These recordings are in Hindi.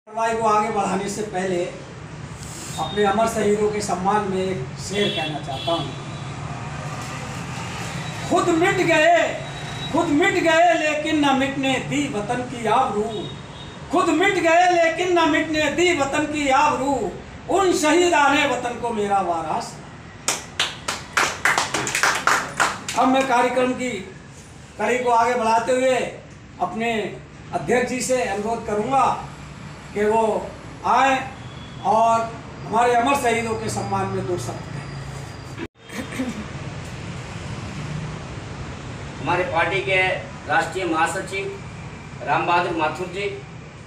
कार्रवाई को आगे बढ़ाने से पहले अपने अमर शहीदों के सम्मान में एक शेर कहना चाहता हूँ। खुद मिट गए लेकिन न मिटने दी वतन की आबरू। खुद मिट गए लेकिन न मिटने दी वतन की आबरू। उन शहीदाने वतन को मेरा वारास। अब मैं कार्यक्रम की कड़ी को आगे बढ़ाते हुए अपने अध्यक्ष जी से अनुरोध करूंगा कि वो आए और हमारे अमर शहीदों के सम्मान में 2 शब्द कहें। हमारे पार्टी के राष्ट्रीय महासचिव राम बहादुर माथुर जी,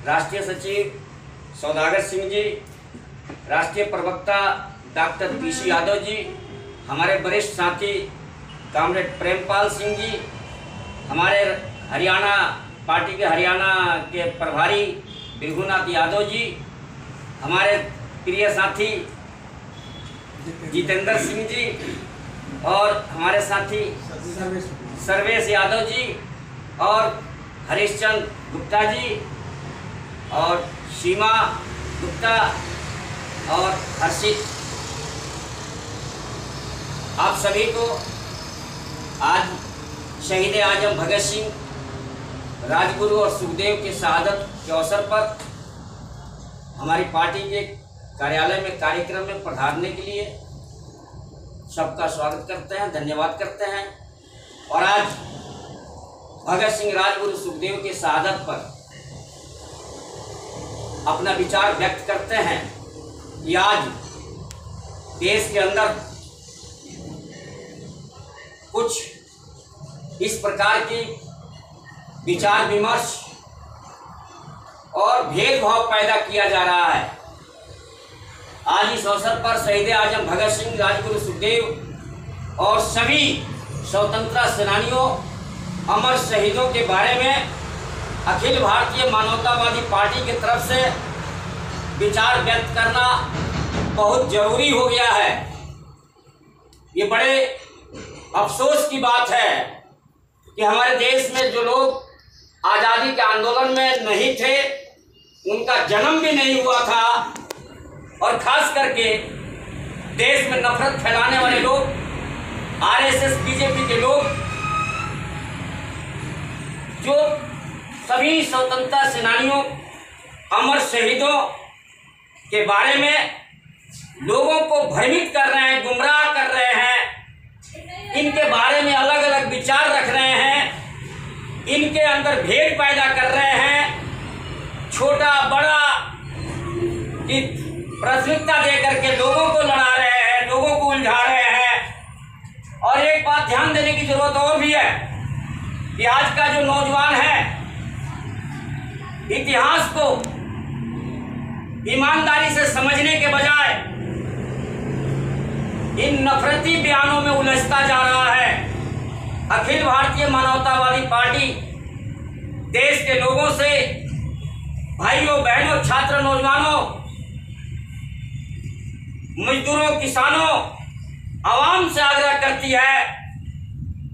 राष्ट्रीय सचिव सौदागर सिंह जी, राष्ट्रीय प्रवक्ता डॉक्टर पीसी यादव जी, हमारे वरिष्ठ साथी कॉमरेड प्रेमपाल सिंह जी, हमारे हरियाणा पार्टी के हरियाणा के प्रभारी बिरघुनाथ यादव जी, हमारे प्रिय साथी जितेंद्र सिंह जी और हमारे साथी सर्वेश यादव जी और हरीशचंद गुप्ता जी और सीमा गुप्ता और हर्षित, आप सभी को आज शहीद आजम भगत सिंह, राजगुरु और सुखदेव की शहादत के अवसर पर हमारी पार्टी के कार्यालय में कार्यक्रम में पधारने के लिए सबका स्वागत करते हैं, धन्यवाद करते हैं। और आज भगत सिंह, राजगुरु, सुखदेव की शहादत पर अपना विचार व्यक्त करते हैं कि आज देश के अंदर कुछ इस प्रकार की विचार विमर्श और भेदभाव पैदा किया जा रहा है। आज इस अवसर पर शहीद आजम भगत सिंह, राजगुरु, सुखदेव और सभी स्वतंत्रता सेनानियों, अमर शहीदों के बारे में अखिल भारतीय मानवतावादी पार्टी की तरफ से विचार व्यक्त करना बहुत जरूरी हो गया है। ये बड़े अफसोस की बात है कि हमारे देश में जो लोग आज़ादी के आंदोलन में नहीं थे, उनका जन्म भी नहीं हुआ था, और खास करके देश में नफरत फैलाने वाले लोग, आरएसएस, बीजेपी के लोग, जो सभी स्वतंत्रता सेनानियों, अमर शहीदों के बारे में लोगों को भ्रमित कर रहे हैं, गुमराह कर रहे हैं, इनके बारे में अलग अलग विचार रख रहे हैं, इनके अंदर भेद पैदा कर रहे हैं, छोटा बड़ा की प्राथमिकता देकर के लोगों को लड़ा रहे हैं, लोगों को उलझा रहे हैं। और एक बात ध्यान देने की जरूरत और भी है कि आज का जो नौजवान है, इतिहास को ईमानदारी से समझने के बजाय इन नफरती बयानों में उलझता जा रहा है। अखिल भारतीय मानवतावादी पार्टी देश के लोगों से, भाइयों बहनों, छात्र नौजवानों, मजदूरों, किसानों, आवाम से आग्रह करती है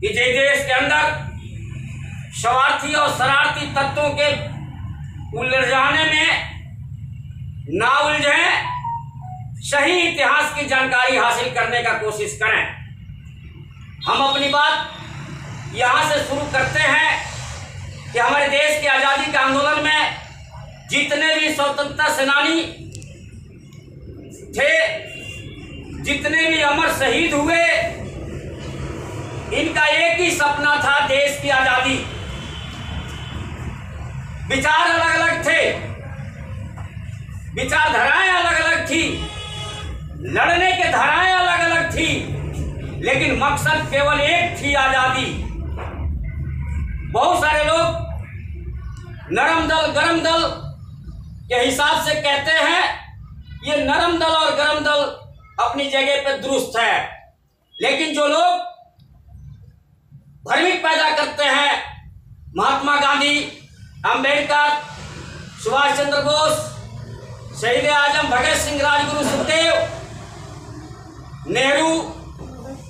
कि देश के अंदर स्वार्थी और शरारती तत्वों के उलझाने में ना उलझें, सही इतिहास की जानकारी हासिल करने का कोशिश करें। हम अपनी बात यहाँ से शुरू करते हैं कि हमारे देश के आज़ादी के आंदोलन में जितने भी स्वतंत्रता सेनानी थे, जितने भी अमर शहीद हुए, इनका एक ही सपना था, देश की आज़ादी। विचार अलग अलग थे, विचारधाराएं अलग अलग थी, लड़ने के धाराएं अलग अलग थी, लेकिन मकसद केवल एक थी, आज़ादी। बहुत सारे लोग नरम दल, गरम दल के हिसाब से कहते हैं, ये नरम दल और गरम दल अपनी जगह पे दुरुस्त है, लेकिन जो लोग भ्रमित पैदा करते हैं, महात्मा गांधी, अंबेडकर, सुभाष चंद्र बोस, शहीद आजम भगत सिंह, राजगुरु, सुखदेव, नेहरू,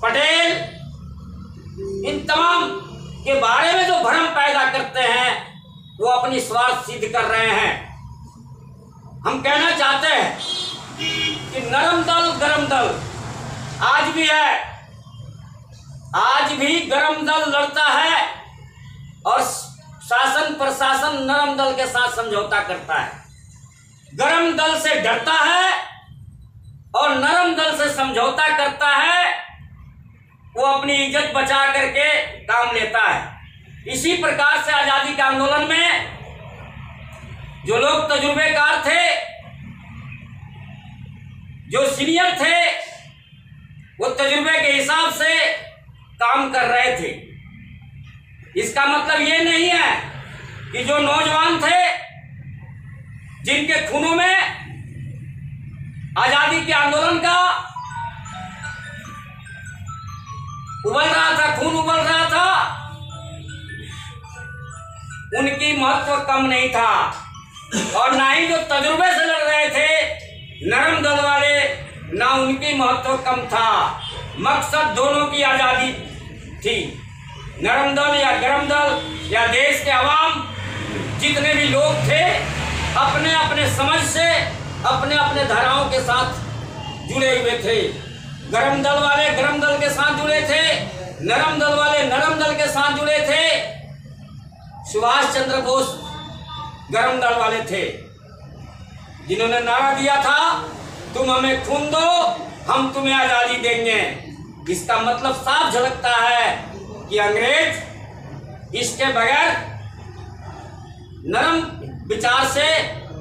पटेल, इन तमाम के बारे में जो भ्रम पैदा करते हैं, वो अपनी स्वार्थ सिद्ध कर रहे हैं। हम कहना चाहते हैं कि नरम दल गरम दल आज भी है, आज भी गरम दल लड़ता है और शासन प्रशासन नरम दल के साथ समझौता करता है। गरम दल से डरता है और नरम दल से समझौता करता है, वो अपनी इज्जत बचा करके काम लेता है। इसी प्रकार से आजादी के आंदोलन में जो लोग तजुर्बेकार थे, जो सीनियर थे, वो तजुर्बे के हिसाब से काम कर रहे थे। इसका मतलब ये नहीं है कि जो नौजवान थे जिनके खूनों में आजादी के आंदोलन का उबल रहा था, खून उबल रहा था, उनकी महत्व कम नहीं था, और ना ही जो तजुर्बे से लड़ रहे थे नरम दल वाले, ना उनकी महत्व कम था। मकसद दोनों की आजादी थी। नरम दल या गरम दल या देश के अवाम जितने भी लोग थे अपने अपने समझ से अपने अपने धाराओं के साथ जुड़े हुए थे। गरम दल वाले गरम दल के साथ जुड़े थे, नरम दल वाले नरम दल के साथ जुड़े थे। सुभाष चंद्र बोस गरम दल वाले थे, जिन्होंने नारा दिया था, तुम हमें खून दो, हम तुम्हें आजादी देंगे। इसका मतलब साफ झलकता है कि अंग्रेज इसके बगैर नरम विचार से,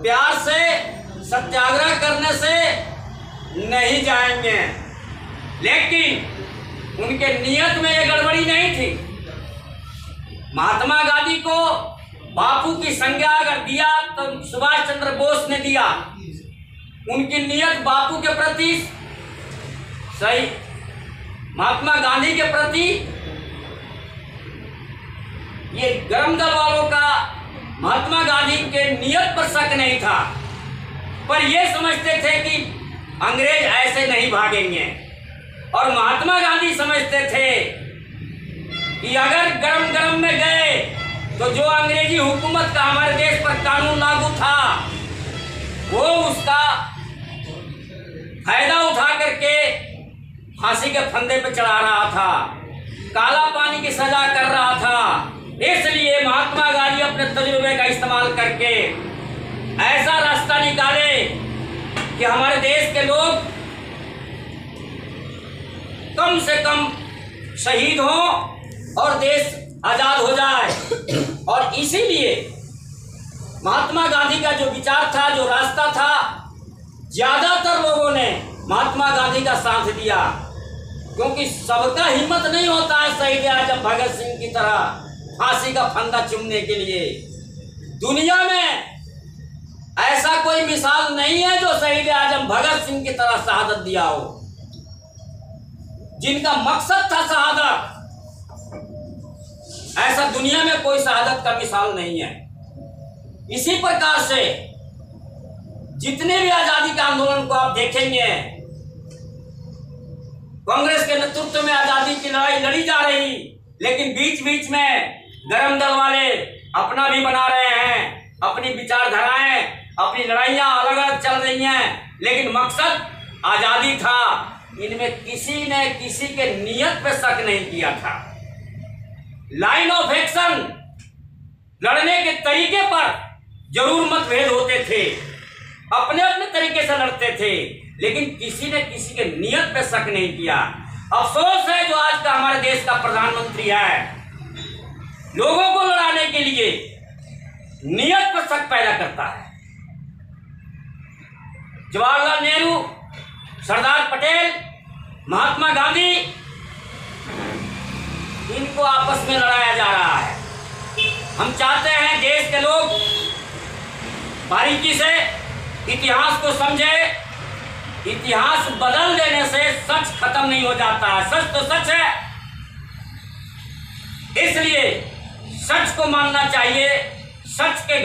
प्यार से, सत्याग्रह करने से नहीं जाएंगे। लेकिन उनके नियत में ये गड़बड़ी नहीं थी। महात्मा गांधी को बापू की संज्ञा अगर दिया तो सुभाष चंद्र बोस ने दिया। उनकी नियत बापू के प्रति सही, महात्मा गांधी के प्रति। ये गरम दल वालों का महात्मा गांधी के नियत पर शक नहीं था, पर ये समझते थे कि अंग्रेज ऐसे नहीं भागेंगे। और महात्मा गांधी समझते थे कि अगर गरम गरम में गए तो जो अंग्रेजी हुकूमत का हमारे देश पर कानून लागू था, वो उसका फायदा उठा करके फांसी के फंदे पे चढ़ा रहा था, काला पानी की सजा कर रहा था। इसलिए महात्मा गांधी अपने तजुर्बे का इस्तेमाल करके ऐसा रास्ता निकाले कि हमारे देश के लोग कम से कम शहीद हों और देश आजाद हो जाए। और इसीलिए महात्मा गांधी का जो विचार था, जो रास्ता था, ज्यादातर लोगों ने महात्मा गांधी का साथ दिया, क्योंकि सबका हिम्मत नहीं होता है शहीद आजम भगत सिंह की तरह फांसी का फंदा चूमने के लिए। दुनिया में ऐसा कोई मिसाल नहीं है जो शहीद आजम भगत सिंह की तरह शहादत दिया हो, जिनका मकसद था शहादत। ऐसा दुनिया में कोई शहादत का मिसाल नहीं है। इसी प्रकार से जितने भी आजादी के आंदोलन को आप देखेंगे, कांग्रेस के नेतृत्व में आजादी की लड़ाई लड़ी जा रही, लेकिन बीच बीच में गरम दल वाले अपना भी बना रहे हैं, अपनी विचारधाराएं, अपनी लड़ाइयां अलग अलग चल रही हैं, लेकिन मकसद आजादी था। इनमें किसी ने किसी के नियत पे शक नहीं किया था। लाइन ऑफ एक्शन, लड़ने के तरीके पर जरूर मतभेद होते थे, अपने अपने तरीके से लड़ते थे, लेकिन किसी ने किसी के नियत पे शक नहीं किया। अफसोस है जो आज का हमारे देश का प्रधानमंत्री है, लोगों को लड़ाने के लिए नियत पर शक पैदा करता है। जवाहरलाल नेहरू, सरदार पटेल, महात्मा गांधी, इनको आपस में लड़ाया जा रहा है। हम चाहते हैं देश के लोग बारीकी से इतिहास को समझे। इतिहास बदल देने से सच खत्म नहीं हो जाता है। सच तो सच है, इसलिए सच को मानना चाहिए। सच के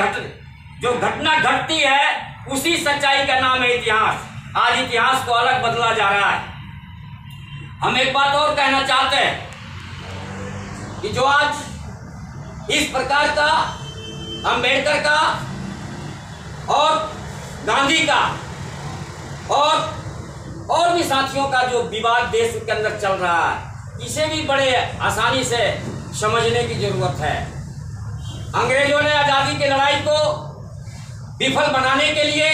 जो घटना घटती है उसी सच्चाई का नाम है इतिहास। आज इतिहास को अलग बदला जा रहा है। हम एक बात और कहना चाहते हैं कि जो आज इस प्रकार का अम्बेडकर का और गांधी का और भी साथियों का जो विवाद देश के अंदर चल रहा है, इसे भी बड़े आसानी से समझने की जरूरत है। अंग्रेजों ने आजादी की लड़ाई को विफल बनाने के लिए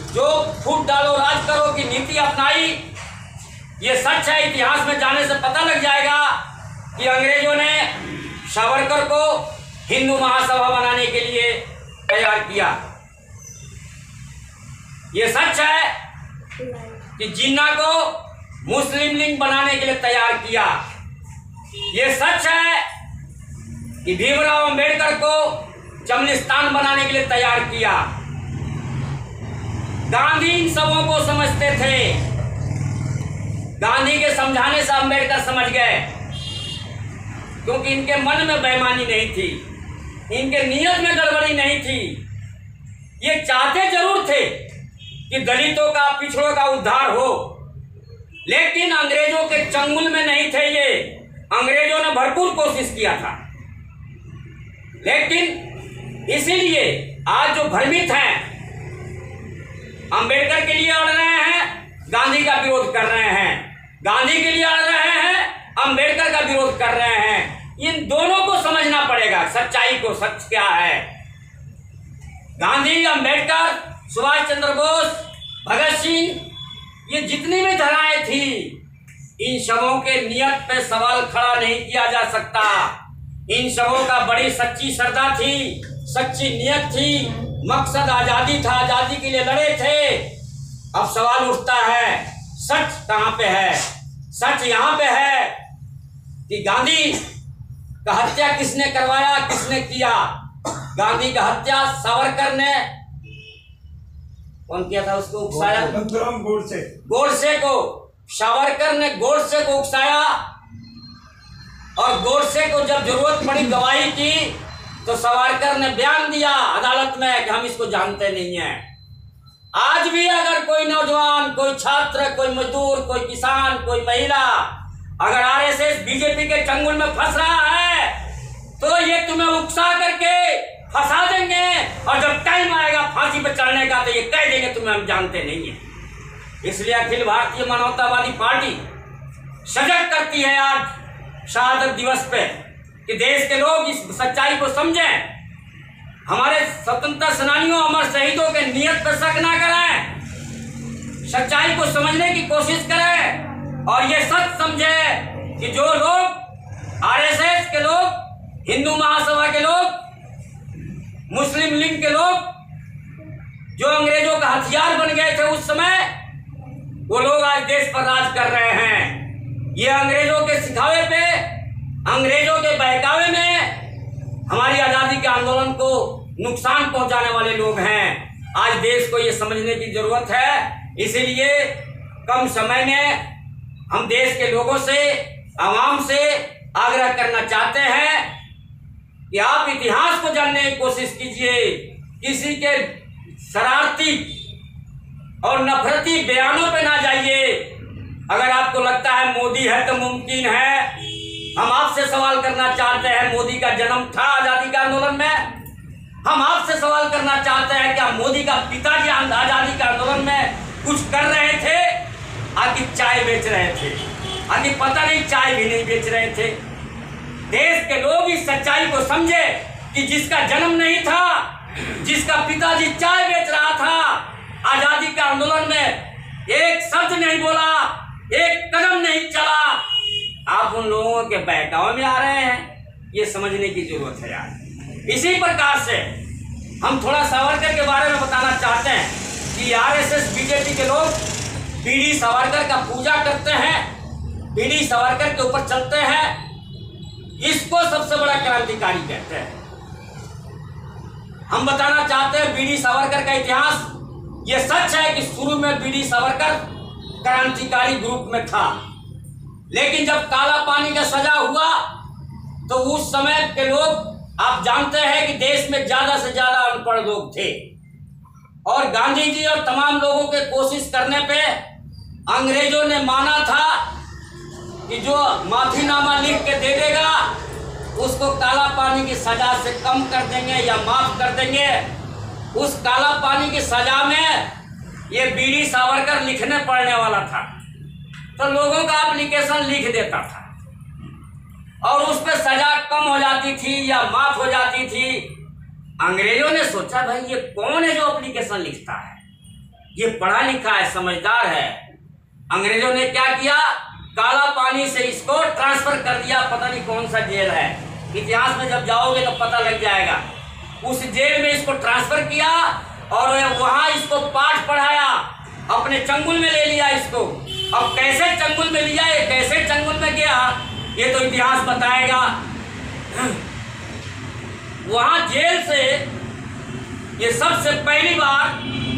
जो फूट डालो राज करो की नीति अपनाई, ये सच है। इतिहास में जाने से पता लग जाएगा कि अंग्रेजों ने सावरकर को हिंदू महासभा बनाने के लिए तैयार किया। ये सच है कि जिन्ना को मुस्लिम लीग बनाने के लिए तैयार किया। ये सच है कि भीमराव अंबेडकर को चमलिस्तान बनाने के लिए तैयार किया। गांधी इन सबों को समझते थे। गांधी के समझाने से अंबेडकर समझ गए, क्योंकि इनके मन में बेईमानी नहीं थी, इनके नियत में गड़बड़ी नहीं थी। ये चाहते जरूर थे कि दलितों का, पिछड़ों का उद्धार हो, लेकिन अंग्रेजों के चंगुल में नहीं थे ये। अंग्रेजों ने भरपूर कोशिश किया था, लेकिन इसीलिए आज जो भ्रमित हैं, अंबेडकर के लिए अड़ रहे हैं, गांधी का विरोध कर रहे हैं, गांधी के लिए अड़ रहे हैं, अंबेडकर का विरोध कर रहे हैं। इन दोनों को समझना पड़ेगा सच्चाई को, सच क्या है। गांधी, अंबेडकर, सुभाष चंद्र बोस, भगत सिंह, ये जितनी भी धाराएं थी, इन सबों के नियत पे सवाल खड़ा नहीं किया जा सकता। इन सबों का बड़ी सच्ची श्रद्धा थी, सच्ची नियत थी, मकसद आजादी था, आजादी के लिए लड़े थे। अब सवाल उठता है, सच कहां पे है? सच यहां पे है कि गांधी का हत्या किसने करवाया, किसने किया? गांधी का हत्या सावरकर ने, कौन किया था उसको उकसाया? गोडसे को। सावरकर ने गोडसे को उकसाया, और गोडसे को जब जरूरत पड़ी गवाही की, तो सावरकर ने बयान दिया अदालत में कि हम इसको जानते नहीं हैं। आज भी अगर कोई नौजवान, कोई छात्र, कोई मजदूर, कोई किसान, कोई महिला अगर आरएसएस, बीजेपी के चंगुल में फंस रहा है, तो ये तुम्हें उकसा करके फंसा देंगे, और जब टाइम आएगा फांसी पर चढ़ने का, तो ये कह देंगे तुम्हें हम जानते नहीं है। इसलिए अखिल भारतीय मानवतावादी पार्टी सजग करती है आज शहादत दिवस पे कि देश के लोग इस सच्चाई को समझें। हमारे स्वतंत्रता सेनानियों, अमर शहीदों के नियत पर शक ना करें, सच्चाई को समझने की कोशिश करें, और ये सच समझे कि जो लोग आरएसएस के लोग, हिंदू महासभा के लोग, मुस्लिम लीग के लोग, जो अंग्रेजों का हथियार बन गए थे उस समय, वो लोग आज देश पर राज कर रहे हैं। ये अंग्रेजों के सिखावे पे, अंग्रेजों के बहकावे में हमारी आजादी के आंदोलन को नुकसान पहुंचाने वाले लोग हैं। आज देश को ये समझने की जरूरत है। इसीलिए कम समय में हम देश के लोगों से, आवाम से आग्रह करना चाहते हैं कि आप इतिहास को जानने की कोशिश कीजिए। किसी के शरारती और नफरती बयानों पे ना जाइए। अगर आपको लगता है मोदी है तो मुमकिन है, हम आपसे सवाल करना चाहते हैं, मोदी का जन्म था आजादी के आंदोलन में? हम आपसे सवाल करना चाहते हैं, क्या मोदी का पिताजी आजादी के आंदोलन में कुछ कर रहे थे? आखिर चाय बेच रहे थे, आखिर पता नहीं चाय भी नहीं बेच रहे थे। देश के लोग इस सच्चाई को समझे कि जिसका जन्म नहीं था, जिसका पिताजी चाय बेच रहा था, आजादी के आंदोलन में एक शब्द नहीं बोला, एक कदम नहीं चला, आप उन लोगों के बहकावे में आ रहे हैं। ये समझने की जरूरत है यार। इसी प्रकार से हम थोड़ा सावरकर के बारे में बताना चाहते हैं कि आरएसएस, बीजेपी के लोग बीडी सावरकर का पूजा करते हैं, बीडी सावरकर के ऊपर चलते हैं, इसको सबसे बड़ा क्रांतिकारी कहते हैं। हम बताना चाहते हैं बीडी सावरकर का इतिहास। यह सच है कि शुरू में बीडी सावरकर क्रांतिकारी ग्रुप में था, लेकिन जब काला पानी का सजा हुआ तो उस समय के लोग, आप जानते हैं कि देश में ज्यादा से ज्यादा अनपढ़ लोग थे, और गांधी जी और तमाम लोगों के कोशिश करने पे अंग्रेजों ने माना था कि जो माफीनामा लिख के दे देगा उसको काला पानी की सजा से कम कर देंगे या माफ कर देंगे। उस काला पानी की सजा में ये बीडी सावरकर लिखने पड़ने वाला था, तो लोगों का एप्लीकेशन लिख देता था और उस पर सजा कम हो जाती थी या माफ हो जाती थी। अंग्रेजों ने सोचा भाई ये कौन है जो एप्लीकेशन लिखता है, ये पढ़ा लिखा है, समझदार है। अंग्रेजों ने क्या किया, काला पानी से इसको ट्रांसफर कर दिया, पता नहीं कौन सा जेल है, इतिहास में जब जाओगे तो पता लग जाएगा। उस जेल में इसको ट्रांसफर किया और वहां इसको पाठ पढ़ाया, अपने चंगुल में ले लिया इसको। अब कैसे चंगुल में लिया, ये कैसे चंगुल में गया, ये तो इतिहास बताएगा। वहां जेल से ये सबसे पहली बार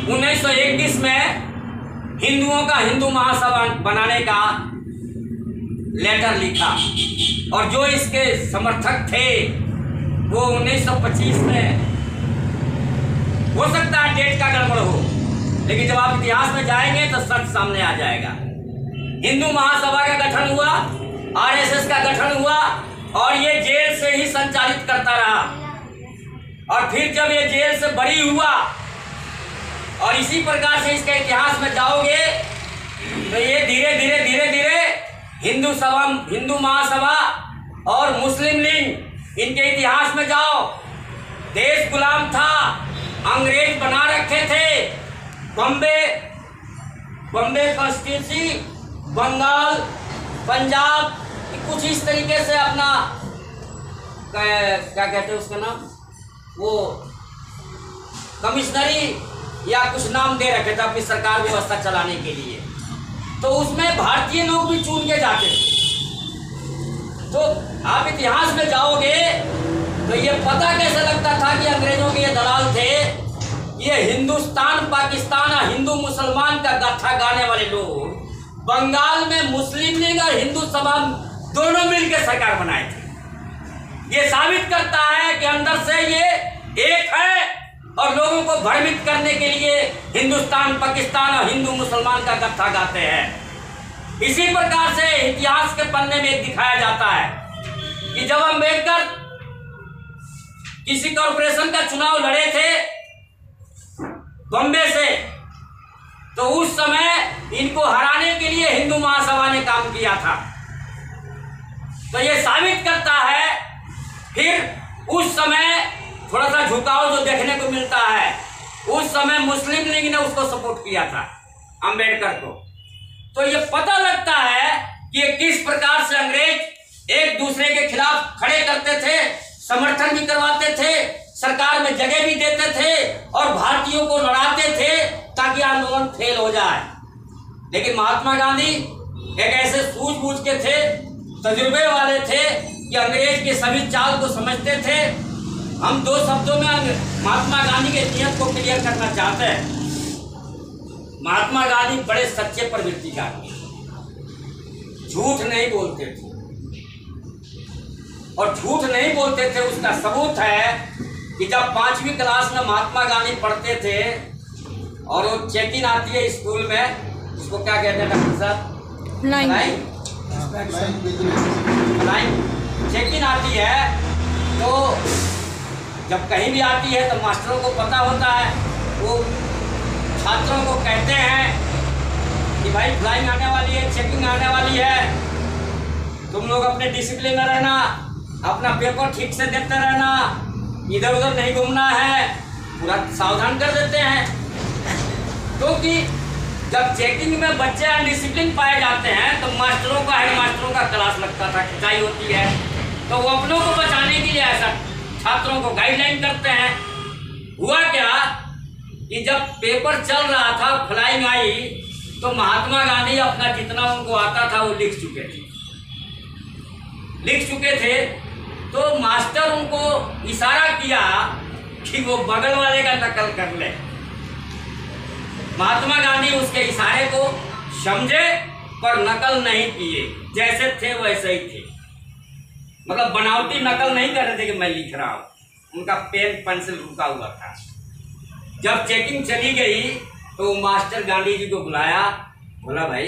1921 में हिंदुओं का हिंदू महासभा बनाने का लेटर लिखा और जो इसके समर्थक थे वो 1925 में, हो सकता है डेट का गड़बड़ हो, लेकिन जब आप इतिहास में जाएंगे तो सच सामने आ जाएगा। हिंदू महासभा का गठन हुआ, आरएसएस का गठन हुआ और ये जेल से ही संचालित करता रहा। और फिर जब ये जेल से बरी हुआ और इसी प्रकार से इसके इतिहास में जाओगे तो ये धीरे धीरे धीरे धीरे हिंदू महासभा और मुस्लिम लीग, इनके इतिहास में जाओ, देश गुलाम था, अंग्रेज बना रखे थे। बॉम्बे कॉन्स्टिट्यूंसी, बंगाल, पंजाब, कुछ इस तरीके से अपना क्या कहते हैं उसका नाम, वो कमिश्नरी या कुछ नाम दे रखे थे अपनी सरकार व्यवस्था चलाने के लिए। तो उसमें भारतीय लोग भी चुन के जाते थे। तो आप इतिहास में जाओगे तो ये पता कैसे लगता था कि अंग्रेजों के ये दलाल थे, ये हिंदुस्तान पाकिस्तान और हिंदू मुसलमान का गाथा गाने वाले लोग बंगाल में मुस्लिम लीग और हिंदू सभा दोनों मिलकर सरकार बनाए थे। ये साबित करता है कि अंदर से ये एक है और लोगों को भ्रमित करने के लिए हिंदुस्तान पाकिस्तान और हिंदू मुसलमान का गत्था गाते हैं। इसी प्रकार से इतिहास के पन्ने में एक दिखाया जाता है कि जब अम्बेडकर किसी कॉर्पोरेशन का चुनाव लड़े थे बॉम्बे से, तो उस समय इनको हराने के लिए हिंदू महासभा ने काम किया था। तो ये साबित करता है, फिर उस समय थोड़ा सा झुकाव जो देखने को मिलता है, उस समय मुस्लिम लीग ने उसको सपोर्ट किया था अंबेडकर को। तो ये पता लगता है कि किस प्रकार से अंग्रेज एक दूसरे के खिलाफ खड़े करते थे, समर्थन भी करवाते थे, सरकार में जगह भी देते थे और भारतीयों को लड़ाते थे ताकि आंदोलन फेल हो जाए। लेकिन महात्मा गांधी एक ऐसे सूझबूझ के थे, तजुर्बे वाले थे कि अंग्रेज के सभी चाल को समझते थे। हम दो शब्दों में महात्मा गांधी के नियत को क्लियर करना चाहते हैं। महात्मा गांधी बड़े सच्चे प्रवृत्ति का आदमी, झूठ नहीं बोलते थे और झूठ नहीं बोलते थे। उसका सबूत है कि जब 5वीं क्लास में महात्मा गांधी पढ़ते थे और वो चेक इन आती है स्कूल में, उसको क्या कहते हैं डॉक्टर साहब, लाइन चेक इन आती है, तो जब कहीं भी आती है तो मास्टरों को पता होता है, वो छात्रों को कहते हैं कि भाई फ्लाइंग आने वाली है, चेकिंग आने वाली है, तुम लोग अपने डिसिप्लिन में रहना, अपना पेपर ठीक से देते रहना, इधर उधर नहीं घूमना है, पूरा सावधान कर देते हैं। क्योंकि जब चेकिंग में बच्चे अनडिसिप्लिन पाए जाते हैं तो मास्टरों का, हेड मास्टरों का क्लास लगता था, खिंचाई होती है, तो वो अपनों को बचाने के लिए ऐसा छात्रों को गाइडलाइन करते हैं। हुआ क्या कि जब पेपर चल रहा था, फ्लाइंग आई, तो महात्मा गांधी अपना जितना उनको आता था वो लिख चुके थे। तो मास्टर उनको इशारा किया कि वो बगल वाले का नकल कर ले। महात्मा गांधी उसके इशारे को समझे पर नकल नहीं किए, जैसे थे वैसे ही थे। मतलब बनावटी नकल नहीं कर रहे थे कि मैं लिख रहा हूं, उनका पेन पेंसिल रुका हुआ था। जब चेकिंग चली गई तो मास्टर गांधी जी को बुलाया, बोला भाई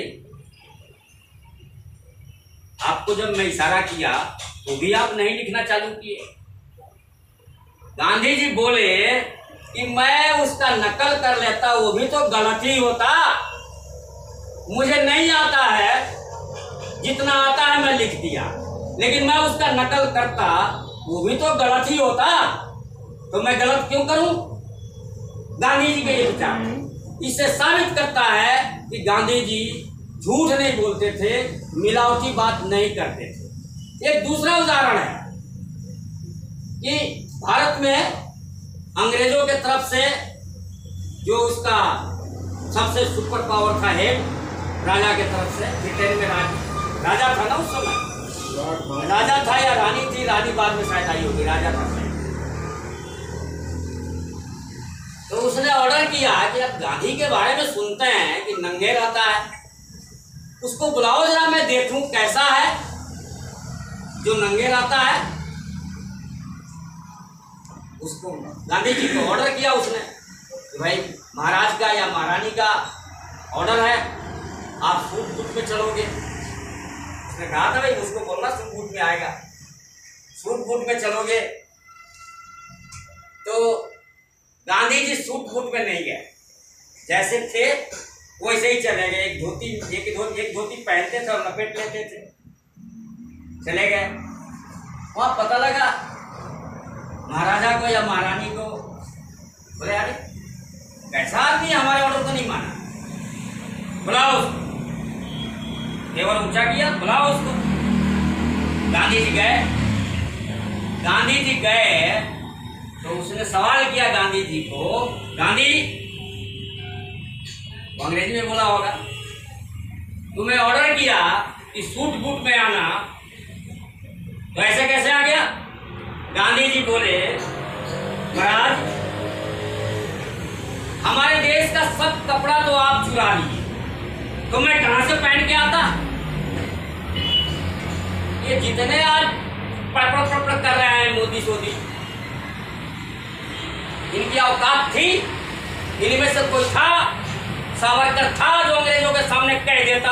आपको जब मैं इशारा किया तो भी आप नहीं लिखना चालू किए। गांधी जी बोले कि मैं उसका नकल कर लेता, वो भी तो गलत ही होता। मुझे नहीं आता है, जितना आता है मैं लिख दिया, लेकिन मैं उसका नकल करता, वो भी तो गलत ही होता। तो मैं गलत क्यों करूं? गांधी जी के ये विचार इससे साबित करता है कि गांधी जी झूठ नहीं बोलते थे, मिलावटी बात नहीं करते थे। एक दूसरा उदाहरण है कि भारत में अंग्रेजों के तरफ से जो उसका सबसे सुपर पावर था हेड, राजा के तरफ से, ब्रिटेन में राजा था ना उस समय, राजा था या रानी थी, रानी बाद में शायद आई होगी, राजा था। तो उसने ऑर्डर किया कि अब गांधी के बारे में सुनते हैं कि नंगे रहता है, उसको बुलाओ जरा, मैं देखूं कैसा है जो नंगे रहता है। उसको गांधी जी को ऑर्डर किया उसने कि भाई महाराज का या महारानी का ऑर्डर है, आप सूट बूट में चलोगे। उसने कहा था भाई उसको बोलना सूट बूट में आएगा, सूट बूट में चलोगे। तो गांधी जी सूट बूट में नहीं गए, जैसे थे वैसे ही चले गए। एक धोती पहनते थे और लपेट लेते थे, चले गए। वहां पता लगा महाराजा को या महारानी को, बोले अरे कैसा आदमी, हमारे ऑर्डर को नहीं माना, बुलाओ उसको। तेवर ऊंचा किया, बुलाओ उसको। गांधी जी गए। गांधी जी गए तो उसने सवाल किया गांधी जी को, गांधी, अंग्रेजी में बोला होगा, तुम्हें ऑर्डर किया कि सूट बूट में आना, तो ऐसे कैसे आ गया? गांधी जी बोले महाराज, हमारे देश का सब कपड़ा तो आप चुरा लिए, तो मैं कहां से पहन के आता? ये जितने आज पड़ कर रहे हैं मोदी सोदी, इनकी औकात थी? इनमें से कोई था, सावरकर था जो अंग्रेजों के सामने कह देता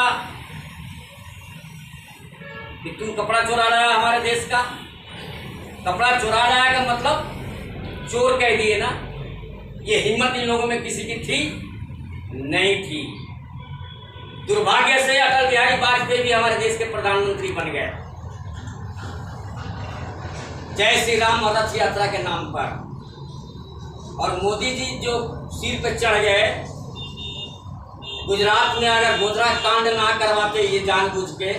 कि तुम कपड़ा चुरा रहा है हमारे देश का? कपड़ा चुरा रहा है का मतलब चोर कह दिए ना। ये हिम्मत इन लोगों में किसी की थी? नहीं थी। दुर्भाग्य से अटल बिहारी वाजपेयी भी हमारे देश के प्रधानमंत्री बन गए, जय श्री राम और रथ यात्रा के नाम पर। और मोदी जी जो सिर पे चढ़ गए, गुजरात में अगर गोधरा कांड ना करवाते ये जानबूझ के,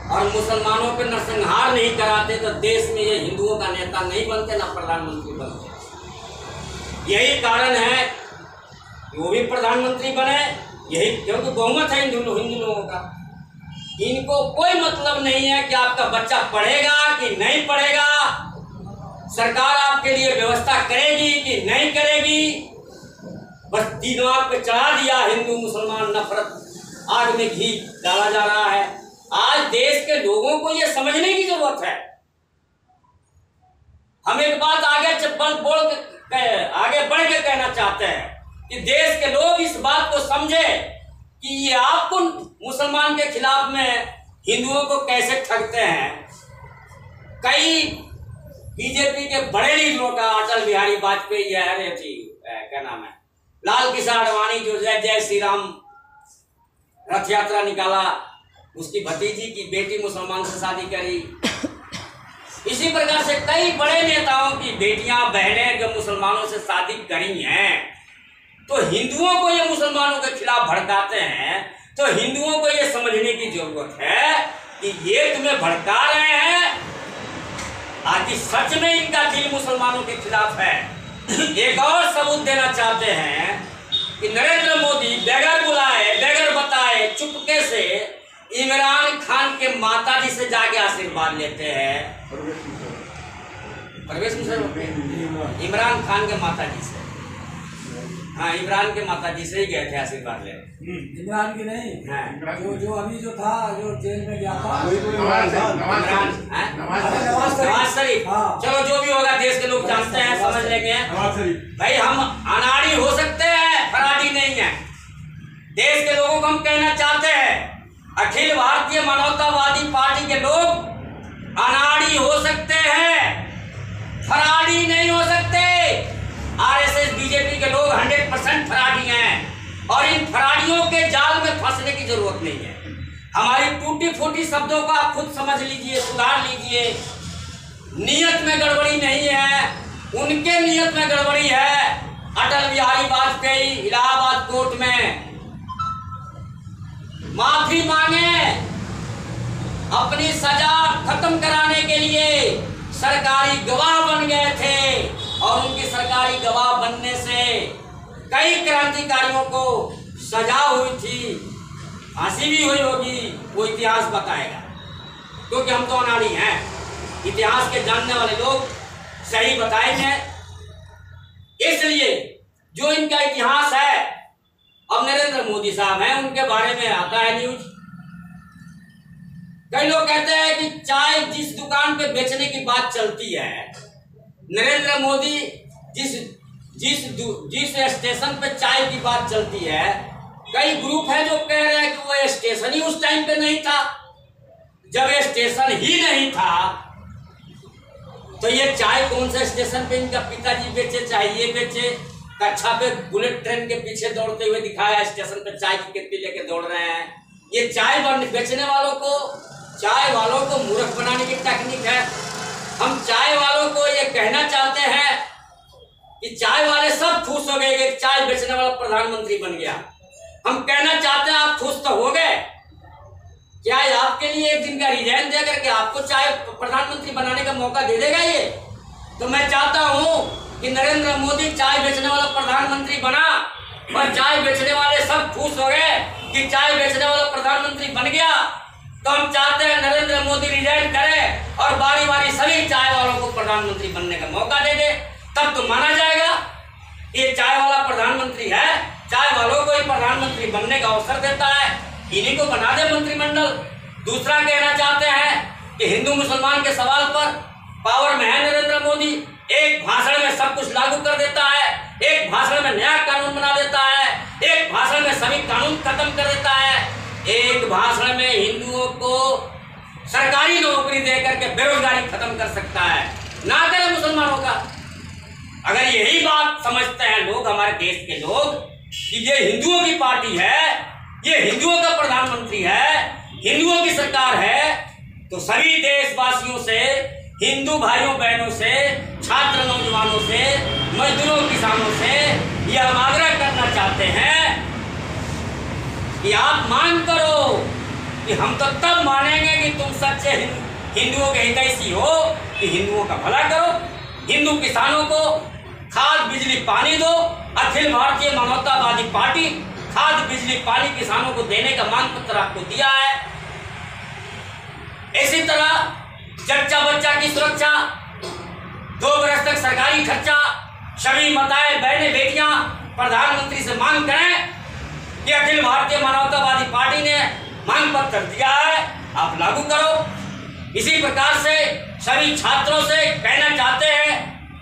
और मुसलमानों पे नरसंहार नहीं कराते, तो देश में ये हिंदुओं का नेता नहीं बनते, ना प्रधानमंत्री बनते। यही कारण है कि वो भी प्रधानमंत्री बने, यही क्योंकि बहुमत है हिंदू लोगों का। इनको कोई मतलब नहीं है कि आपका बच्चा पढ़ेगा कि नहीं पढ़ेगा, सरकार आपके लिए व्यवस्था करेगी कि नहीं करेगी। बस दिमाग पे चढ़ा दिया हिंदू मुसलमान नफरत, आग में घी डाला जा रहा है। आज देश के लोगों को यह समझने की जरूरत है। हम एक बात आगे बढ़ के कहना चाहते हैं कि देश के लोग इस बात को समझे कि ये आपको मुसलमान के खिलाफ में हिंदुओं को कैसे ठगते हैं। कई बीजेपी के बड़े लीडरों का, अटल बिहारी वाजपेयी है, क्या नाम है, लाल किशन आडवाणी जो जय श्री राम रथ यात्रा निकाला, उसकी भतीजी की बेटी मुसलमान से शादी करी। इसी प्रकार से कई बड़े नेताओं की बेटियां बहनें जो मुसलमानों से शादी करी हैं, तो हिंदुओं को ये मुसलमानों के खिलाफ भड़काते हैं। तो हिंदुओं को ये समझने की जरूरत है कि ये तुम्हें भड़का रहे हैं, आखिर सच में इनका दिल मुसलमानों के खिलाफ है। एक और सबूत देना चाहते हैं कि नरेंद्र मोदी बगैर बुलाए, बगैर बताए, चुपके से इमरान खान के माता जी से जाके आशीर्वाद लेते हैं। परवेश मुशर्रफ, इमरान खान के माता जी से, हाँ इमरान के माता जी से ही गए थे आशीर्वाद ले। इमरान की नहीं, जो अभी जो था, जो जेल में गया था, नवाज शरीफ। चलो जो भी होगा देश के लोग जानते हैं, समझ लेंगे। भाई हम अनाड़ी हो सकते हैं, फराडी नहीं है। देश के लोगों को हम कहना चाहते हैं, अखिल भारतीय मानवतावादी पार्टी के लोग अनाड़ी हो सकते हैं, फराडी नहीं हो सकते। आरएसएस बीजेपी के लोग 100% फराडी हैं और इन फराडियों के जाल में फंसने की जरूरत नहीं है। हमारी टूटी फूटी शब्दों को आप खुद समझ लीजिए, सुधार लीजिए। नियत में गड़बड़ी नहीं है, उनके नियत में गड़बड़ी है। अटल बिहारी वाजपेयी इलाहाबाद कोर्ट में माफी मांगे, अपनी सजा खत्म कराने के लिए सरकारी गवाह बन गए थे और उनकी सरकारी गवाह बनने से कई क्रांतिकारियों को सजा हुई थी, फांसी भी हुई होगी, वो इतिहास बताएगा, क्योंकि हम तो अनाड़ी हैं। इतिहास के जानने वाले लोग सही बताएंगे। इसलिए जो इनका इतिहास है, अब नरेंद्र मोदी साहब हैं, उनके बारे में आता है न्यूज। कई लोग कहते हैं कि चाय जिस दुकान पे बेचने की बात चलती है, नरेंद्र मोदी जिस स्टेशन पे चाय की बात चलती है, कई ग्रुप है जो कह रहे हैं कि वो स्टेशन ही उस टाइम पे नहीं था। जब ये स्टेशन ही नहीं था तो ये चाय कौन से स्टेशन पे इनका पिताजी बेचे, चाहे ये बेचे। कक्षा पे बुलेट ट्रेन के पीछे दौड़ते हुए दिखाया, स्टेशन पे चाय की केतली लेके दौड़ रहे हैं। ये चाय बेचने वालों को, चाय वालों को मूर्ख बनाने की टेक्निक है। हम चाय वालों को ये कहना चाहते हैं कि चाय वाले सब खुश हो गए कि चाय बेचने वाला प्रधानमंत्री बन गया। हम कहना चाहते हैं आप खुश तो हो गए, क्या आपके लिए एक दिन का रिजाइन दे करके आपको चाय प्रधानमंत्री बनाने का मौका दे देगा ये? तो मैं चाहता हूं कि नरेंद्र मोदी चाय बेचने वाला प्रधानमंत्री बना और चाय बेचने वाले सब खुश हो गए कि चाय बेचने वाला प्रधानमंत्री बन गया। तो हम चाहते हैं नरेंद्र मोदी रिजाइन करे और बारी बारी सभी चाय वालों को प्रधानमंत्री बनने का मौका दे दे, तब तो माना जाएगा ये चाय वाला प्रधानमंत्री है। चाय वालों को ही प्रधानमंत्री बनने का अवसर देता है, इन्हीं को बना दे मंत्रिमंडल। दूसरा कहना चाहते हैं कि हिंदू मुसलमान के सवाल पर पावर में है नरेंद्र मोदी, एक भाषण में सब कुछ लागू कर देता है, एक भाषण में नया कानून बना देता है, एक भाषण में सभी कानून खत्म कर देता है, एक भाषण में हिंदुओं को सरकारी नौकरी देकर के बेरोजगारी खत्म कर सकता है, ना करे मुसलमानों का। अगर यही बात समझते हैं लोग, हमारे देश के लोग, कि ये हिंदुओं की पार्टी है, ये हिंदुओं का प्रधानमंत्री है, हिंदुओं की सरकार है, तो सभी देशवासियों से, हिंदू भाइयों बहनों से, छात्र नौजवानों से, मजदूरों किसानों से ये हम आग्रह करना चाहते हैं कि आप मांग करो कि हम तो तब मानेंगे कि तुम सच्चे हिंदुओं के हितैषी हो, कि हिंदुओं का भला करो, हिंदू किसानों को खाद बिजली पानी दो। अखिल भारतीय मानवतावादी पार्टी खाद बिजली पानी किसानों को देने का मांग पत्र आपको दिया है। इसी तरह जच्चा बच्चा की सुरक्षा, 2 बरस तक सरकारी खर्चा, सभी माताएं बहनें बेटियां प्रधानमंत्री से मांग करें कि अखिल भारतीय मानवतावादी पार्टी ने मांग पत्र दिया है, आप लागू करो। इसी प्रकार से सभी छात्रों से कहना चाहते हैं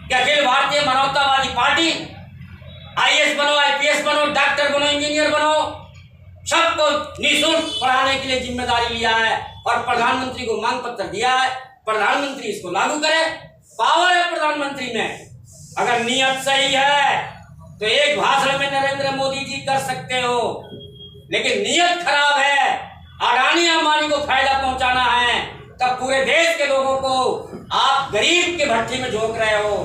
कि अखिल भारतीय मानवतावादी पार्टी आईएएस बनो, आईपीएस बनो, डॉक्टर बनो, इंजीनियर बनो, सबको निःशुल्क पढ़ाने के लिए जिम्मेदारी लिया है और प्रधानमंत्री को मांग पत्र दिया है। प्रधानमंत्री इसको लागू करे, पावर है प्रधानमंत्री में। अगर नियत सही है तो एक भाषण में नरेंद्र मोदी जी कर सकते हो, लेकिन नियत खराब है, अडानी अंबानी को फायदा पहुंचाना है, तब पूरे देश के लोगों को आप गरीब के भट्टी में झोंक रहे हो।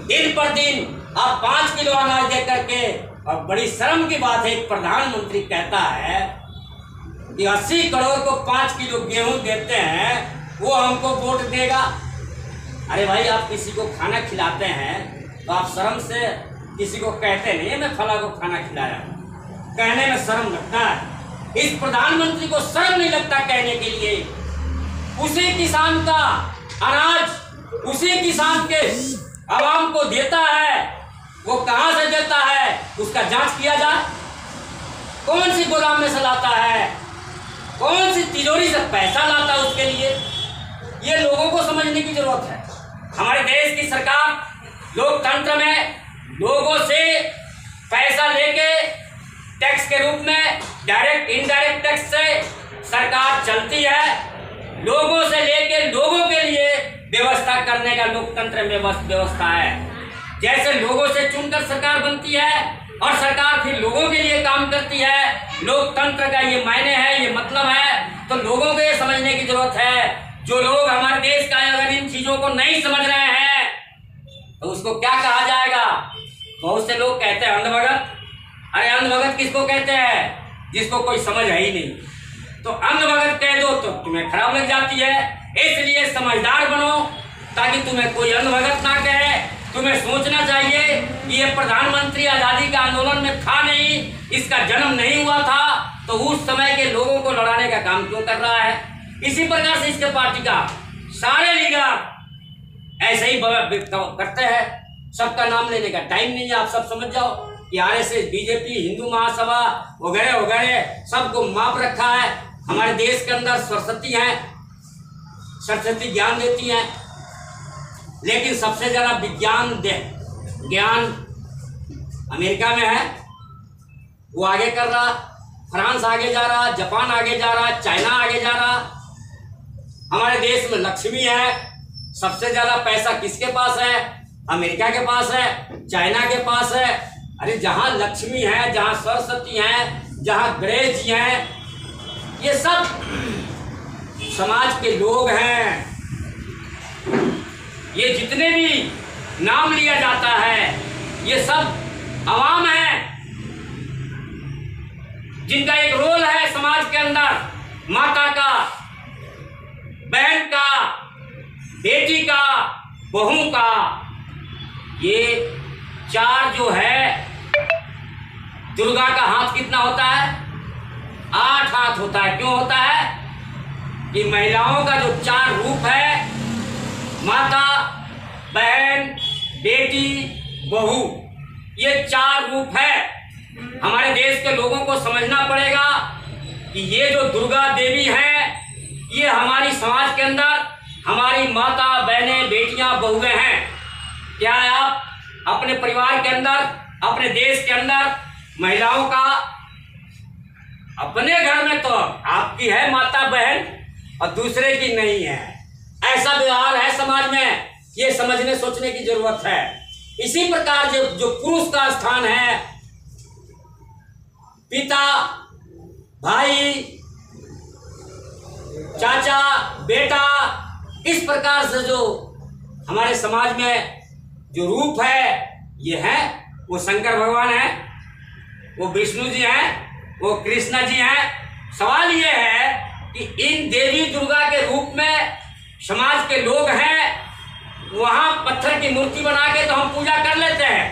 दिन पर दिन आप 5 किलो अनाज दे करके, और बड़ी शर्म की बात है एक प्रधानमंत्री कहता है कि 80 करोड़ को 5 किलो गेहूं देते हैं, वो हमको वोट देगा। अरे भाई, आप किसी को खाना खिलाते हैं तो आप शर्म से किसी को कहते नहीं है मैं फला को खाना खिलाया, कहने में शर्म लगता है। इस प्रधानमंत्री को शर्म नहीं लगता कहने के लिए। उसी किसान का अनाज उसी किसान के आवाम को देता है, वो कहां से देता है उसका जांच किया जाए। कौन सी गोदाम में से लाता है, कौन सी तिजोरी से पैसा लाता है, उसके लिए ये लोगों को समझने की जरूरत है। हमारे देश की सरकार लोकतंत्र में लोगों से पैसा लेके टैक्स के रूप में डायरेक्ट इनडायरेक्ट टैक्स से सरकार चलती है। लोगों से लेके लोगों के लिए व्यवस्था करने का लोकतंत्र में व्यवस्था है। जैसे लोगों से चुनकर सरकार बनती है और सरकार फिर लोगों के लिए काम करती है, लोकतंत्र का ये मायने है, ये मतलब है, तो लोगों को ये समझने की जरूरत है। जो लोग हमारे देश का अगर इन चीजों को नहीं समझ रहे हैं तो उसको क्या कहा जाएगा? बहुत से लोग कहते हैं अंधभगत। अरे अंधभगत किसको कहते हैं? जिसको कोई समझ है ही नहीं। तो अंधभगत कह दो तो तुम्हें खराब लग जाती है। इसलिए समझदार बनो ताकि तुम्हें कोई अंधभगत ना कहे। तुम्हें सोचना चाहिए कि ये प्रधानमंत्री आजादी का आंदोलन में था नहीं, इसका जन्म नहीं हुआ था, तो उस समय के लोगों को लड़ाने का काम क्यों कर रहा है? इसी प्रकार से इसके पार्टी का सारे लीडर ऐसे ही करते हैं। सबका नाम लेने का टाइम नहीं है। आप सब समझ जाओ कि आरएसएस, बीजेपी, हिंदू महासभा वगैरह वगैरह सबको माप रखा है। हमारे देश के अंदर सरस्वती हैं, सरस्वती ज्ञान देती हैं, लेकिन सबसे ज्यादा ज्ञान अमेरिका में है। वो आगे कर रहा, फ्रांस आगे जा रहा, जापान आगे जा रहा, चाइना आगे जा रहा। हमारे देश में लक्ष्मी है। सबसे ज्यादा पैसा किसके पास है? अमेरिका के पास है, चाइना के पास है। अरे जहां लक्ष्मी है, जहां सरस्वती है, जहां गणेश जी हैं, ये सब समाज के लोग हैं। ये जितने भी नाम लिया जाता है ये सब आवाम है, जिनका एक रोल है समाज के अंदर, माता का, बहन का, बेटी का, बहू का। ये चार जो है, दुर्गा का हाथ कितना होता है? 8 हाथ होता है। क्यों होता है? कि महिलाओं का जो 4 रूप है, माता, बहन, बेटी, बहू, ये 4 रूप है। हमारे देश के लोगों को समझना पड़ेगा कि ये जो दुर्गा देवी है, ये हमारी समाज के अंदर हमारी माता, बहनें, बेटियां, बहुएं हैं। क्या आप अपने परिवार के अंदर, अपने देश के अंदर महिलाओं का, अपने घर में तो आपकी है माता बहन और दूसरे की नहीं है, ऐसा व्यवहार है समाज में। ये समझने सोचने की जरूरत है। इसी प्रकार जो पुरुष का स्थान है, पिता, भाई, चाचा, बेटा, इस प्रकार से जो हमारे समाज में जो रूप है, ये है, वो शंकर भगवान है, वो विष्णु जी हैं, वो कृष्णा जी हैं। सवाल ये है कि इन देवी दुर्गा के रूप में समाज के लोग हैं, वहां पत्थर की मूर्ति बना के तो हम पूजा कर लेते हैं,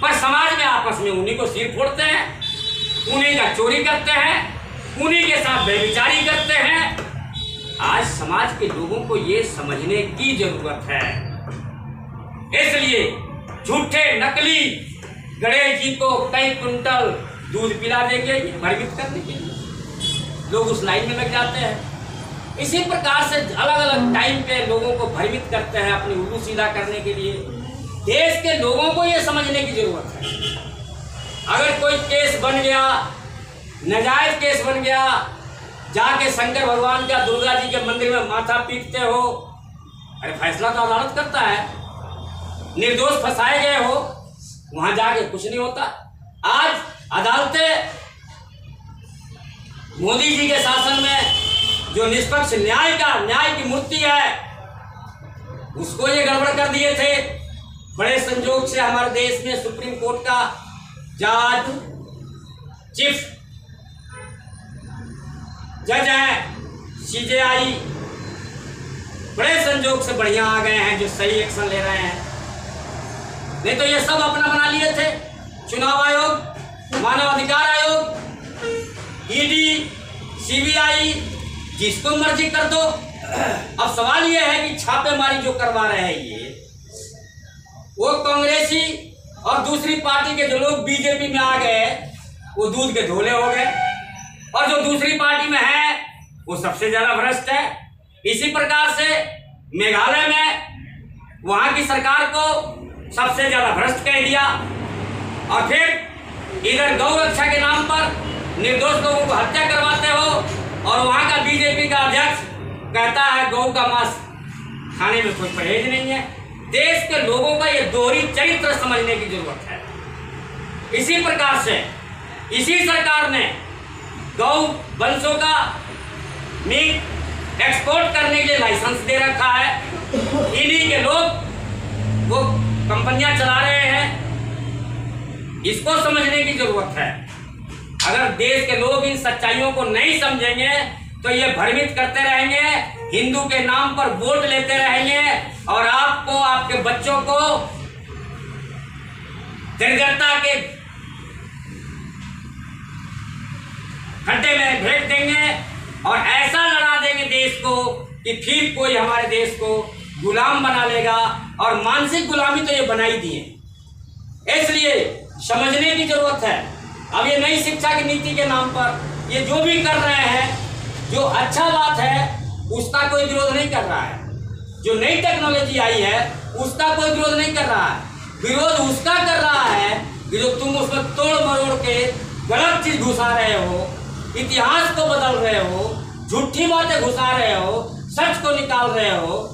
पर समाज में आपस में उन्हीं को सिर फोड़ते हैं, उन्हीं का चोरी करते हैं, उन्हीं के साथ व्यभिचारी करते हैं। आज समाज के लोगों को ये समझने की जरूरत है। इसलिए झूठे नकली गणेश जी को कई कुंटल दूध पिला देंगे भयभीत करने के लिए, लोग उस लाइन में लग जाते हैं। इसी प्रकार से अलग अलग टाइम पे लोगों को भयभीत करते हैं अपनी उल्लू सीधा करने के लिए। देश के लोगों को ये समझने की जरूरत है। अगर कोई केस बन गया, नाजायज केस बन गया, जाके शंकर भगवान का, दुर्गा जी के मंदिर में माथा पीटते हो, अरे फैसला तो अदालत करता है, निर्दोष फंसाए गए हो, वहां जाके कुछ नहीं होता। आज अदालतें मोदी जी के शासन में जो निष्पक्ष न्याय की मूर्ति है, उसको ये गड़बड़ कर दिए थे। बड़े संजोग से हमारे देश में सुप्रीम कोर्ट का जज, चीफ जज है, CJI, बड़े संजोग से बढ़िया आ गए हैं, जो सही एक्शन ले रहे हैं। नहीं तो ये सब अपना बना लिए थे। चुनाव आयोग, मानव अधिकार आयोग, ED, CBI, जिसको मर्जी कर दो। अब सवाल ये है कि छापेमारी जो करवा रहे हैं ये, वो कांग्रेसी और दूसरी पार्टी के जो लोग बीजेपी में आ गए, वो दूध के धोले हो गए, और जो दूसरी पार्टी में है वो सबसे ज्यादा भ्रष्ट है। इसी प्रकार से मेघालय में वहां की सरकार को सबसे ज्यादा भ्रष्ट कह दिया, और फिर इधर गौ रक्षा के नाम पर निर्दोष लोगों को हत्या करवाते हो, और वहां का बीजेपी का अध्यक्ष कहता है गौ का मांस खाने में कोई परहेज नहीं है। देश के लोगों का ये दोहरी चरित्र समझने की जरूरत है। इसी प्रकार से इसी सरकार ने गौ वंशों का मीट एक्सपोर्ट करने के लिए लाइसेंस दे रखा है। इन्हीं के लोग वो कंपनियां चला रहे हैं। इसको समझने की जरूरत है। अगर देश के लोग इन सच्चाइयों को नहीं समझेंगे तो ये भ्रमित करते रहेंगे, हिंदू के नाम पर वोट लेते रहेंगे और आपको, आपके बच्चों को निर्जरता के खड्डे में भेज देंगे और ऐसा लड़ा देंगे देश को कि फिर कोई हमारे देश को गुलाम बना लेगा। और मानसिक गुलामी तो ये बना ही दिए। इसलिए समझने की जरूरत है। अब ये नई शिक्षा की नीति के नाम पर ये जो भी कर रहे हैं, जो अच्छा बात है उसका कोई विरोध नहीं कर रहा है। जो नई टेक्नोलॉजी आई है उसका कोई विरोध नहीं कर रहा है। विरोध उसका कर रहा है कि जो तुम उसमें तोड़ मरोड़ के गलत चीज घुसा रहे हो, इतिहास को बदल रहे हो, झूठी बातें घुसा रहे हो, सच को निकाल रहे हो।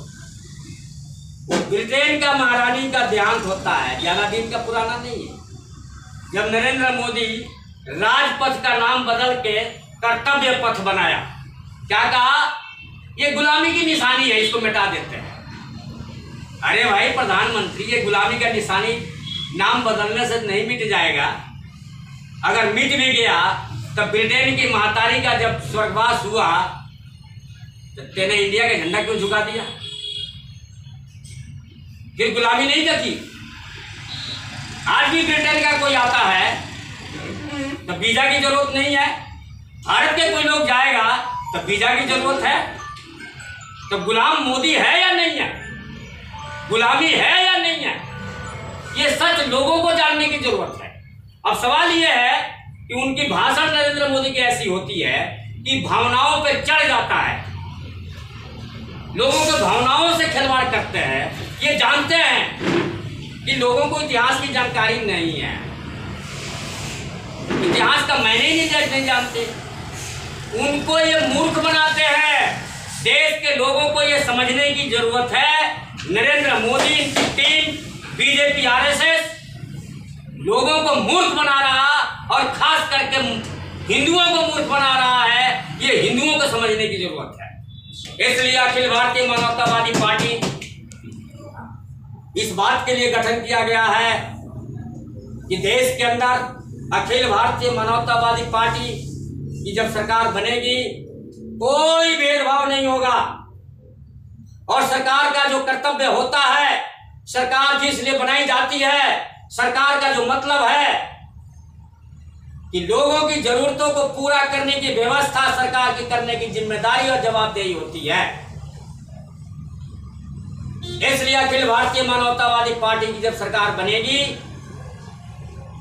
ब्रिटेन का महारानी का देहांत होता है, ज्यादा दिन का पुराना नहीं है, जब नरेंद्र मोदी राजपथ का नाम बदल के कर्तव्य पथ बनाया। क्या कहा? ये गुलामी की निशानी है, इसको मिटा देते हैं। अरे भाई प्रधानमंत्री, ये गुलामी का निशानी नाम बदलने से नहीं मिट जाएगा। अगर मिट भी गया तो ब्रिटेन की महतारी का जब स्वर्गवास हुआ तो तेने इंडिया का झंडा क्यों झुका दिया? फिर गुलामी नहीं करती। आज भी ब्रिटेन का कोई आता है तो वीजा की जरूरत नहीं है। भारत के कोई लोग जाएगा तो वीजा की जरूरत है। तो गुलाम मोदी है या नहीं है? गुलामी है या नहीं है? ये सच लोगों को जानने की जरूरत है। अब सवाल यह है कि उनकी भाषण नरेंद्र मोदी की ऐसी होती है कि भावनाओं पे चढ़ जाता है, लोगों के भावनाओं से खिलवाड़ करते हैं। ये जानते हैं कि लोगों को इतिहास की जानकारी नहीं है, इतिहास का मायने ही नहीं जानते। उनको ये मूर्ख बनाते हैं। देश के लोगों को ये समझने की जरूरत है, नरेंद्र मोदी, इनकी टीम, बीजेपी, आरएसएस लोगों को मूर्ख बना रहा और खास करके हिंदुओं को मूर्ख बना रहा है। ये हिंदुओं को समझने की जरूरत है। इसलिए अखिल भारतीय मानवतावादी पार्टी इस बात के लिए गठन किया गया है कि देश के अंदर अखिल भारतीय मानवतावादी पार्टी की जब सरकार बनेगी कोई भेदभाव नहीं होगा और सरकार का जो कर्तव्य होता है, सरकार जिस लिए बनाई जाती है, सरकार का जो मतलब है कि लोगों की जरूरतों को पूरा करने की व्यवस्था सरकार की करने की जिम्मेदारी और जवाबदेही होती है। इसलिए अखिल भारतीय मानवतावादी पार्टी की जब सरकार बनेगी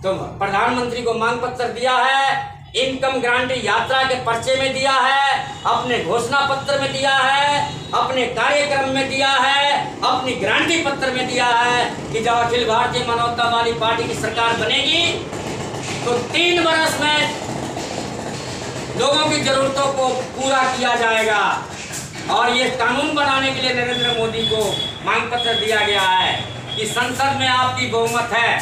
तो प्रधानमंत्री को मांग पत्र दिया है, इनकम गारंटी यात्रा के पर्चे में दिया है, अपने घोषणा पत्र में दिया है, अपने कार्यक्रम में दिया है, अपनी गारंटी पत्र में दिया है कि जब अखिल भारतीय मानवतावादी पार्टी की सरकार बनेगी तो 3 वर्ष में लोगों की जरूरतों को पूरा किया जाएगा। और ये कानून बनाने के लिए नरेंद्र मोदी को मांग पत्र दिया गया है कि संसद में आपकी बहुमत है,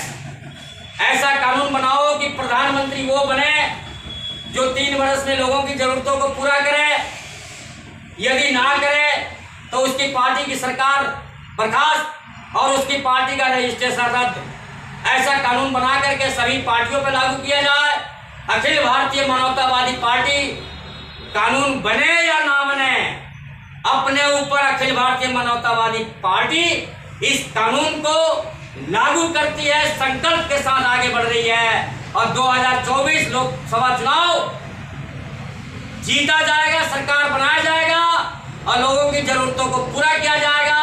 ऐसा कानून बनाओ कि प्रधानमंत्री वो बने जो 3 वर्ष में लोगों की जरूरतों को पूरा करे। यदि ना करे तो उसकी पार्टी की सरकार बर्खास्त और उसकी पार्टी का रजिस्ट्रेशन रद्द। ऐसा कानून बना करके सभी पार्टियों पर लागू किया जाए। अखिल भारतीय मानवतावादी पार्टी कानून बने या ना बने, अपने ऊपर अखिल भारतीय मानवतावादी पार्टी इस कानून को लागू करती है, संकल्प के साथ आगे बढ़ रही है और 2024 लोकसभा चुनाव जीता जाएगा, सरकार बनाया जाएगा और लोगों की जरूरतों को पूरा किया जाएगा।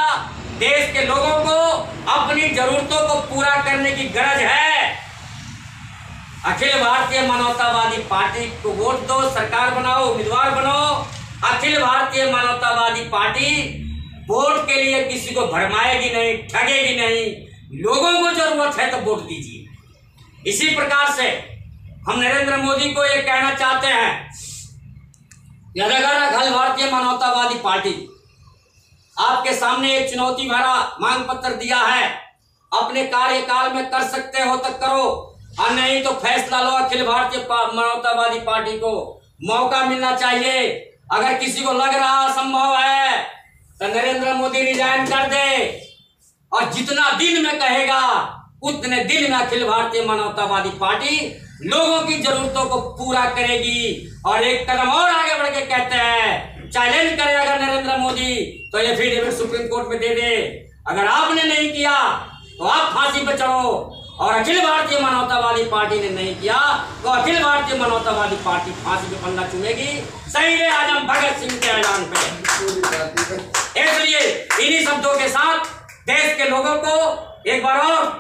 देश के लोगों को अपनी जरूरतों को पूरा करने की गरज है। अखिल भारतीय मानवतावादी पार्टी को वोट दो, सरकार बनाओ, उम्मीदवार बनो। अखिल भारतीय मानवतावादी पार्टी वोट के लिए किसी को भरमाएगी नहीं, ठगेगी नहीं। लोगों को जरूरत है तो वोट दीजिए। इसी प्रकार से हम नरेंद्र मोदी को ये कहना चाहते हैं कि अगर अखिल भारतीय मानवतावादी पार्टी आपके सामने एक चुनौती भरा मांग पत्र दिया है। अपने कार्यकाल में कर सकते हो तो करो, और नहीं तो फैसला लो। अखिल भारतीय मानवतावादी पार्टी को मौका मिलना चाहिए। अगर किसी को लग रहा असंभव है तो नरेंद्र मोदी रिजाइन कर दे, और जितना दिन में कहेगा उतने दिन में अखिल भारतीय मानवतावादी पार्टी लोगों की जरूरतों को पूरा करेगी। और एक कदम और आगे बढ़ के कहते हैं, चैलेंज करे अगर नरेंद्र मोदी तो एफिडेविट सुप्रीम कोर्ट में दे दे। अगर आपने नहीं किया तो आप फांसी पे चढ़ो, और अखिल भारतीय मानवतावादी पार्टी ने नहीं किया तो अखिल भारतीय मानवतावादी पार्टी फांसी पे पन्ना चुनेगी शहीद आजम भगत सिंह के ऐलान पे। इसलिए इन्हीं शब्दों के साथ देश के लोगों को एक बार और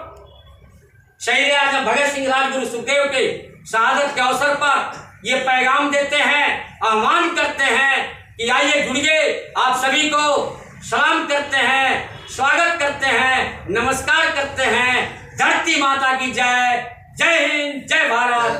शहीद आजम भगत सिंह राजगुरु सुखदेव के शहादत के अवसर पर ये पैगाम देते हैं, आह्वान करते हैं कि आइए जुड़िए। आप सभी को सलाम करते हैं, स्वागत करते हैं, नमस्कार करते हैं। धरती माता की जय। जय हिंद, जय भारत।